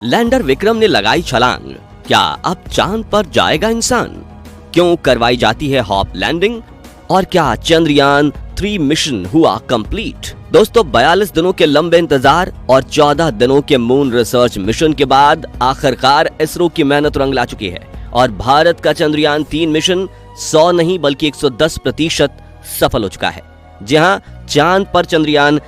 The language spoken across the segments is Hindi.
लैंडर विक्रम ने लगाई छलांग, क्या अब चांद पर जाएगा इंसान? क्यों करवाई जाती है हॉप लैंडिंग? और क्या चंद्रयान 3 मिशन हुआ कंप्लीट? दोस्तों, 42 दिनों के लंबे इंतजार और 14 दिनों के मून रिसर्च मिशन के बाद आखिरकार इसरो की मेहनत रंग ला चुकी है और भारत का चंद्रयान 3 मिशन 100 नहीं बल्कि 110% सफल हो चुका है। जी हां, चांद पर चंद्रयान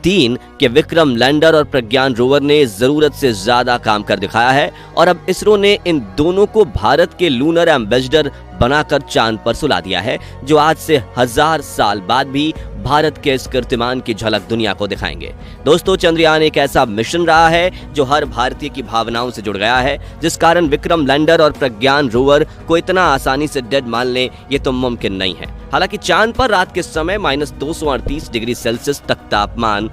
3 के विक्रम लैंडर और प्रज्ञान रोवर ने जरूरत से ज्यादा काम कर दिखाया है और अब इसरो ने इन दोनों को भारत के लूनर एम्बेसडर बनाकर चांद पर सुला दिया है, जो आज से 1000 साल बाद भी भारत के इस कीर्तिमान की झलक दुनिया को दिखाएंगे। दोस्तों, चंद्रयान एक ऐसा मिशन रहा है जो हर भारतीय की भावनाओं से जुड़ गया है, जिस कारण विक्रम लैंडर और प्रज्ञान रोवर को इतना आसानी से डेड मान ले ये तो मुमकिन नहीं है। हालांकि चांद पर रात के समय -238 डिग्री सेल्सियस तक तापमान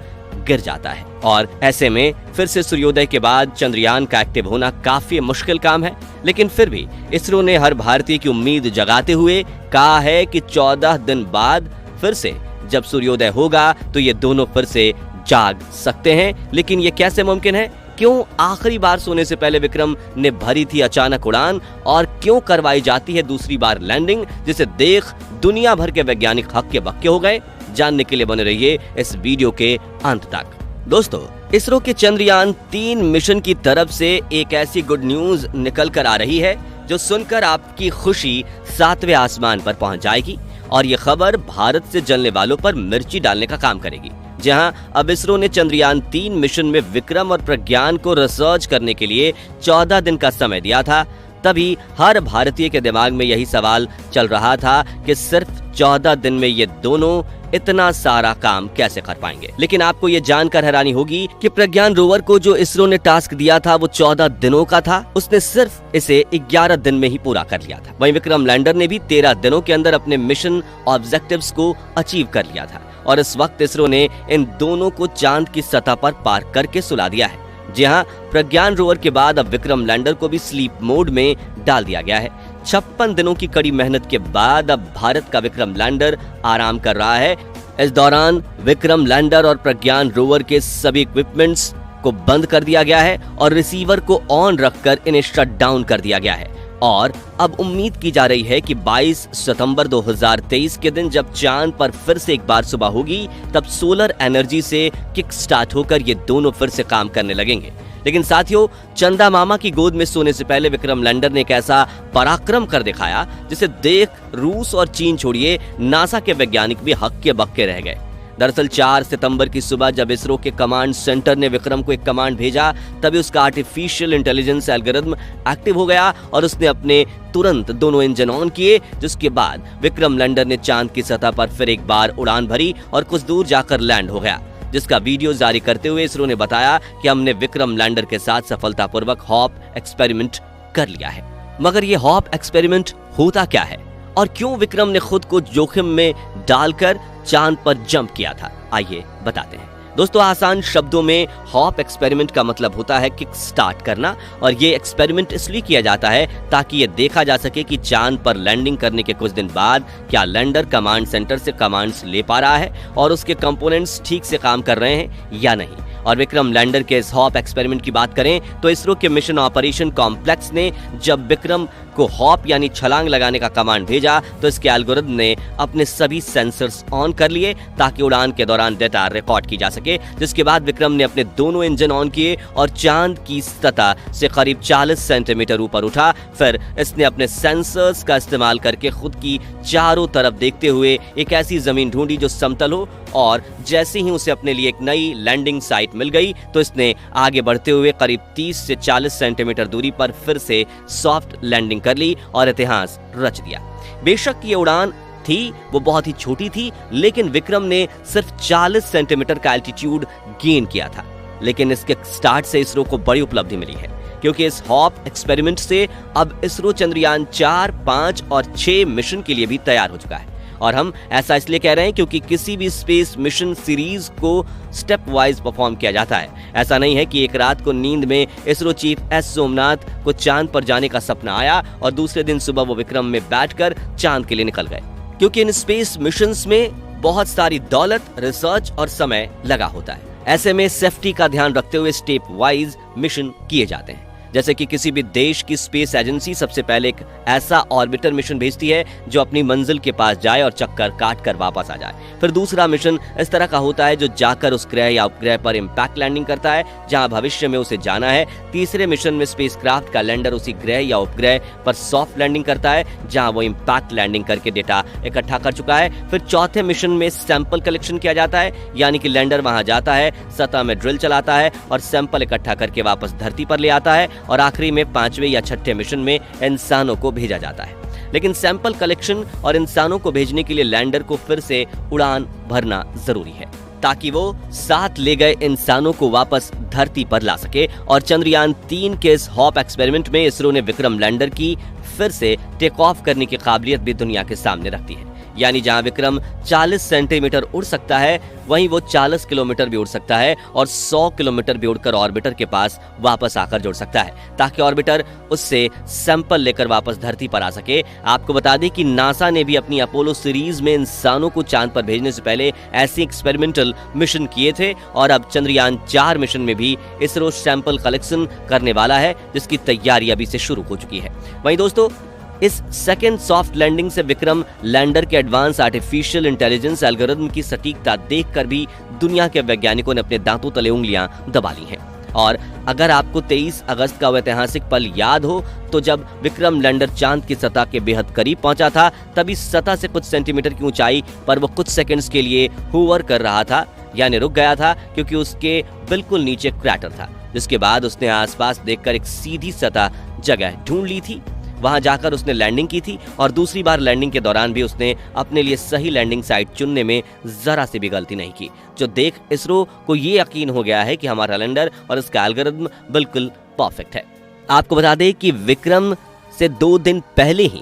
गिर जाता है और ऐसे में फिर से सूर्योदय के बाद चंद्रयान का एक्टिव होना काफी मुश्किल काम है, लेकिन फिर भी इसरो ने हर भारतीय की उम्मीद जगाते हुए कहा है कि 14 दिन बाद फिर से जब सूर्योदय होगा तो ये दोनों फिर से जाग सकते हैं। लेकिन ये कैसे मुमकिन है? क्यों आखिरी बार सोने से पहले विक्रम ने भरी थी अचानक उड़ान और क्यों करवाई जाती है दूसरी बार लैंडिंग, जिसे देख दुनिया भर के वैज्ञानिक हक्के बक्के हो गए? जानने के लिए बने रहिए इस वीडियो के अंत तक। दोस्तों, इसरो के चंद्रयान 3 मिशन की तरफ से एक ऐसी गुड न्यूज निकल कर आ रही है जो सुनकर आपकी खुशी 7वें आसमान पर पहुंच जाएगी और ये खबर भारत से जलने वालों पर मिर्ची डालने का काम करेगी। जहां अब इसरो ने चंद्रयान 3 मिशन में विक्रम और प्रज्ञान को रिसर्च करने के लिए 14 दिन का समय दिया था, तभी हर भारतीय के दिमाग में यही सवाल चल रहा था कि सिर्फ 14 दिन में ये दोनों इतना सारा काम कैसे कर पाएंगे। लेकिन आपको ये जानकर हैरानी होगी कि प्रज्ञान रोवर को जो इसरो ने टास्क दिया था वो 14 दिनों का था, उसने सिर्फ इसे 11 दिन में ही पूरा कर लिया था। वहीं विक्रम लैंडर ने भी 13 दिनों के अंदर अपने मिशन ऑब्जेक्टिव्स को अचीव कर लिया था और इस वक्त इसरो ने इन दोनों को चांद की सतह पर पार करके सुला दिया है। जी हाँ, प्रज्ञान रोवर के बाद अब विक्रम लैंडर को भी स्लीप मोड में डाल दिया गया है। 56 दिनों की कड़ी मेहनत के बाद अब भारत का विक्रम लैंडर आराम कर रहा है। इस दौरान विक्रम लैंडर और प्रज्ञान रोवर के सभी इक्विपमेंट्स को बंद कर दिया गया है और रिसीवर को ऑन रखकर इन्हें शट डाउन कर दिया गया है और अब उम्मीद की जा रही है कि 22 सितंबर 2023 के दिन जब चांद पर फिर से एक बार सुबह होगी, तब सोलर एनर्जी से किक स्टार्ट होकर ये दोनों फिर से काम करने लगेंगे। लेकिन साथियों, चंदा मामा की गोद में सोने से पहले विक्रम लैंडर ने एक ऐसा पराक्रम कर दिखाया जिसे देख रूस और चीन छोड़िए नासा के वैज्ञानिक भी हक्के बक्के रह गए। दरअसल 4 सितंबर की सुबह जब इसरो के कमांड सेंटर ने विक्रम को एक कमांड भेजा, तभी उसका आर्टिफिशियल इंटेलिजेंस एल्गोरिथम एक्टिव हो गया और उसने अपने तुरंत दोनों इंजन ऑन किए, जिसके बाद विक्रम लैंडर ने चांद की सतह पर फिर एक बार उड़ान भरी और कुछ दूर जाकर लैंड हो गया, जिसका वीडियो जारी करते हुए इसरो ने बताया कि हमने विक्रम लैंडर के साथ सफलतापूर्वक हॉप एक्सपेरिमेंट कर लिया है। मगर ये हॉप एक्सपेरिमेंट होता क्या है और क्यों विक्रम ने खुद को जोखिम में डालकर चांद पर जंप किया था? आइए बताते हैं। दोस्तों, आसान शब्दों में हॉप एक्सपेरिमेंट का मतलब होता है किक स्टार्ट करना और ये एक्सपेरिमेंट इसलिए किया जाता है ताकि ये देखा जा सके कि चांद पर लैंडिंग करने के कुछ दिन बाद क्या लैंडर कमांड सेंटर से कमांड्स ले पा रहा है और उसके कंपोनेंट्स ठीक से काम कर रहे हैं या नहीं। और विक्रम लैंडर के इस हॉप एक्सपेरिमेंट की बात करें तो इसरो के मिशन ऑपरेशन कॉम्प्लेक्स ने जब विक्रम को हॉप यानी छलांग लगाने का कमांड भेजा तो इसके एल्गोरिथम ने अपने सभी सेंसर्स ऑन कर लिए ताकि उड़ान के दौरान डेटा रिकॉर्ड की जा सके, जिसके बाद विक्रम ने अपने दोनों इंजन ऑन किए और चांद की सतह से करीब 40 सेंटीमीटर ऊपर उठा। फिर इसने अपने सेंसर्स का इस्तेमाल करके खुद की चारों तरफ देखते हुए एक ऐसी जमीन ढूंढी जो समतल हो और जैसे ही उसे अपने लिए एक नई लैंडिंग साइट मिल गई तो इसने आगे बढ़ते हुए करीब 30 से 40 सेंटीमीटर दूरी पर फिर से सॉफ्ट लैंडिंग कर ली और इतिहास रच दिया। बेशक ये उड़ान थी वो बहुत ही छोटी थी, लेकिन विक्रम ने सिर्फ 40 सेंटीमीटर का एल्टीट्यूड गेन किया था। लेकिन इसके स्टार्ट से इसरो को बड़ी उपलब्धि मिली है, क्योंकि इस हॉप एक्सपेरिमेंट से अब इसरो चंद्रयान 4, 5 और 6 मिशन के लिए भी तैयार हो चुका है। और हम ऐसा इसलिए कह रहे हैं क्योंकि किसी भी स्पेस मिशन सीरीज को स्टेप वाइज परफॉर्म किया जाता है। ऐसा नहीं है कि एक रात को नींद में इसरो चीफ एस सोमनाथ को चांद पर जाने का सपना आया और दूसरे दिन सुबह वो विक्रम में बैठकर चांद के लिए निकल गए, क्योंकि इन स्पेस मिशंस में बहुत सारी दौलत, रिसर्च और समय लगा होता है। ऐसे में सेफ्टी का ध्यान रखते हुए स्टेप वाइज मिशन किए जाते हैं। जैसे कि किसी भी देश की स्पेस एजेंसी सबसे पहले एक ऐसा ऑर्बिटर मिशन भेजती है जो अपनी मंजिल के पास जाए और चक्कर काट कर वापस आ जाए। फिर दूसरा मिशन इस तरह का होता है जो जाकर उस ग्रह या उपग्रह पर इंपैक्ट लैंडिंग करता है जहां भविष्य में उसे जाना है। तीसरे मिशन में स्पेसक्राफ्ट का लैंडर उसी ग्रह या उपग्रह पर सॉफ्ट लैंडिंग करता है जहां वो इंपैक्ट लैंडिंग करके डेटा इकट्ठा कर चुका है। फिर चौथे मिशन में सैंपल कलेक्शन किया जाता है, यानी कि लैंडर वहां जाता है, सतह में ड्रिल चलाता है और सैंपल इकट्ठा करके वापस धरती पर ले आता है और आखिरी में पांचवें या छठे मिशन में इंसानों को भेजा जाता है। लेकिन सैंपल कलेक्शन और इंसानों को भेजने के लिए लैंडर को फिर से उड़ान भरना जरूरी है ताकि वो साथ ले गए इंसानों को वापस धरती पर ला सके। और चंद्रयान 3 के इस हॉप एक्सपेरिमेंट में इसरो ने विक्रम लैंडर की फिर से टेक ऑफ करने की काबिलियत भी दुनिया के सामने रखती है। यानी जहां विक्रम 40 सेंटीमीटर उड़ सकता है वहीं वो 40 किलोमीटर भी उड़ सकता है और 100 किलोमीटर भी उड़कर ऑर्बिटर के पास वापस आकर जुड़ सकता है ताकि ऑर्बिटर उससे सैंपल लेकर वापस धरती पर आ सके। आपको बता दें कि नासा ने भी अपनी अपोलो सीरीज में इंसानों को चांद पर भेजने से पहले ऐसे एक्सपेरिमेंटल मिशन किए थे और अब चंद्रयान 4 मिशन में भी इसरो सैंपल कलेक्शन करने वाला है जिसकी तैयारी अभी से शुरू हो चुकी है। वहीं दोस्तों इस सेकेंड सॉफ्ट लैंडिंग से विक्रम लैंडर के एडवांस आर्टिफिशियल इंटेलिजेंस एल्गोरिथम की सटीकता देखकर भी दुनिया के वैज्ञानिकों ने अपने दांतों तले उंगलियां दबा ली हैं। और अगर आपको 23 अगस्त का वो ऐतिहासिक पल याद हो तो जब विक्रम लैंडर चांद की सतह के बेहद करीब पहुंचा था तभी सतह से कुछ सेंटीमीटर की ऊंचाई पर वो कुछ सेकंड्स के लिए होवर कर रहा था, यानी रुक गया था क्योंकि उसके बिल्कुल नीचे क्रैटर था, जिसके बाद उसने आसपास देखकर एक सीधी सतह जगह ढूंढ ली थी। वहां जाकर उसने लैंडिंग की थी और दूसरी बार लैंडिंग के दौरान भी उसने अपने लिए सही लैंडिंग साइट चुनने में जरा सी भी गलती नहीं की, जो देख इसरो को ये यकीन हो गया है कि हमारा लैंडर और इसका एल्गोरिथम बिल्कुल परफेक्ट है। आपको बता दें कि विक्रम से 2 दिन पहले ही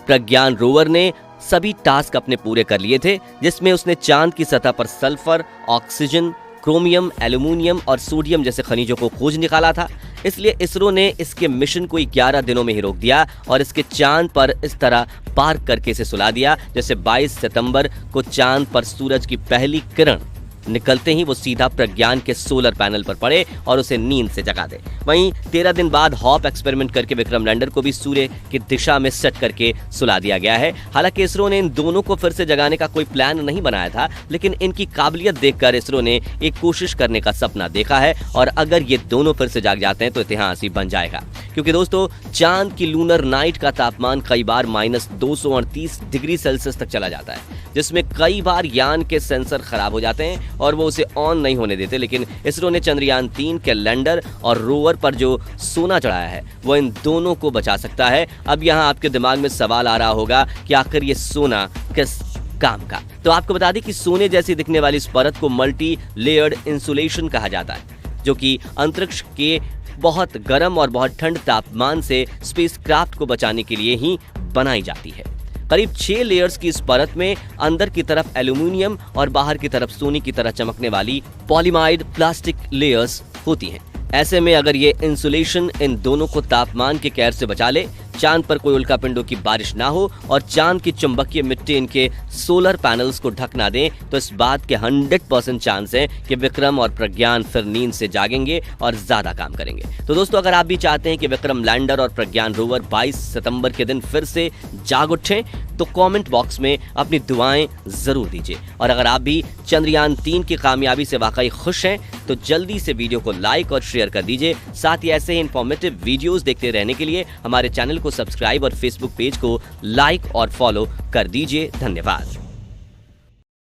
प्रज्ञान रोवर ने सभी टास्क अपने पूरे कर लिए थे, जिसमें उसने चांद की सतह पर सल्फर, ऑक्सीजन, क्रोमियम, एल्यूमिनियम और सोडियम जैसे खनिजों को खोज निकाला था। इसलिए इसरो ने इसके मिशन को 11 दिनों में ही रोक दिया और इसके चांद पर इस तरह पार्क करके इसे सुला दिया जैसे 22 सितंबर को चांद पर सूरज की पहली किरण निकलते ही वो सीधा प्रज्ञान के सोलर पैनल पर पड़े और उसे नींद से जगा दे। वहीं 13 दिन बाद हॉप एक्सपेरिमेंट करके विक्रम लैंडर को भी सूर्य की दिशा में सेट करके सुला दिया गया है। हालांकि इसरो ने इन दोनों को फिर से जगाने का कोई प्लान नहीं बनाया था, लेकिन इनकी काबिलियत देखकर इसरो ने एक कोशिश करने का सपना देखा है और अगर ये दोनों फिर से जाग जाते हैं तो इतिहास ही बन जाएगा। क्योंकि दोस्तों चांद की लूनर नाइट का तापमान कई बार -238 डिग्री सेल्सियस तक चला जाता है, जिसमें कई बार यान के सेंसर खराब हो जाते हैं और वो उसे ऑन नहीं होने देते। लेकिन इसरो ने चंद्रयान 3 के लैंडर और रोवर पर जो सोना चढ़ाया है वो इन दोनों को बचा सकता है। अब यहाँ आपके दिमाग में सवाल आ रहा होगा कि आखिर ये सोना किस काम का। तो आपको बता दें कि सोने जैसी दिखने वाली इस परत को मल्टी लेयर्ड इंसुलेशन कहा जाता है, जो कि अंतरिक्ष के बहुत गर्म और बहुत ठंड तापमान से स्पेसक्राफ्ट को बचाने के लिए ही बनाई जाती है। करीब 6 लेयर्स की इस परत में अंदर की तरफ एल्यूमिनियम और बाहर की तरफ सोने की तरह चमकने वाली पॉलीमाइड प्लास्टिक लेयर्स होती हैं। ऐसे में अगर ये इंसुलेशन इन दोनों को तापमान के कहर से बचा ले, चांद पर कोई उल्कापिंडों की बारिश ना हो और चांद की चुंबकीय मिट्टी इनके सोलर पैनल्स को ढक ना दें, तो इस बात के 100% चांस है कि विक्रम और प्रज्ञान फिर नींद से जागेंगे और ज्यादा काम करेंगे। तो दोस्तों अगर आप भी चाहते हैं कि विक्रम लैंडर और प्रज्ञान रोवर 22 सितंबर के दिन फिर से जाग उठें तो कमेंट बॉक्स में अपनी दुआएं जरूर दीजिए। और अगर आप भी चंद्रयान 3 की कामयाबी से वाकई खुश हैं तो जल्दी से वीडियो को लाइक और शेयर कर दीजिए। साथ ही ऐसे ही इंफॉर्मेटिव वीडियोस देखते रहने के लिए हमारे चैनल को सब्सक्राइब और फेसबुक पेज को लाइक और फॉलो कर दीजिए। धन्यवाद।